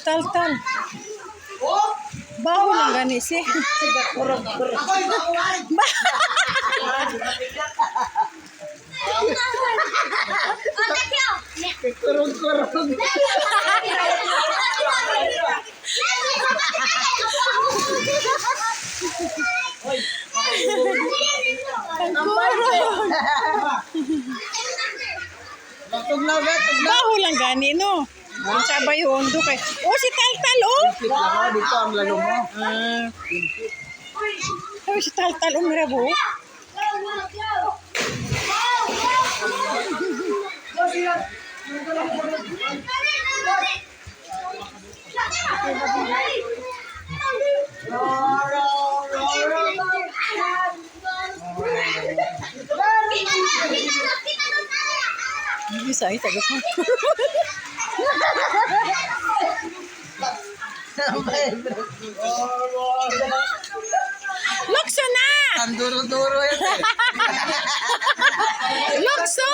tal-tal. Baho lang gani si. Kurung-kurung. Baho lang gani no. Kung sabay hondo kay. Oh, si tal-tal oh. Dito ang lalo mo. Oh, si tal-tal umirabo. Bisa ita ko. Lukso na! Ang duro-duro yan. Lukso!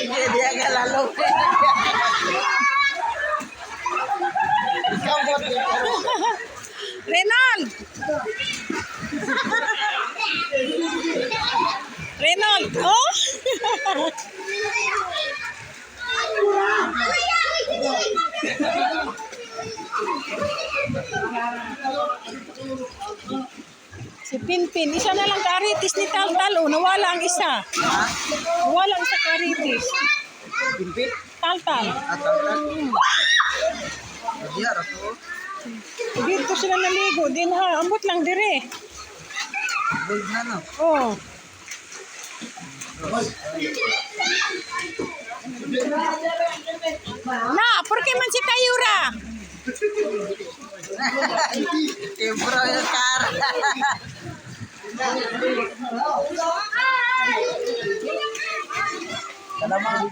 Hindi ka lalo. Reynold! Reynold! Oh! Si Pinpin, isa na lang karitis ni Tal-Tal. Oh, nawala ang isa. Nawala ang isa karitis. Pimpit? Tal-Tal. At ang Diya, rato. Dito sila naligo. Din ha, ambot lang dire. Gold na no. Oh. Na, por qué man si Tayura? Tembro yung cara. Salamang.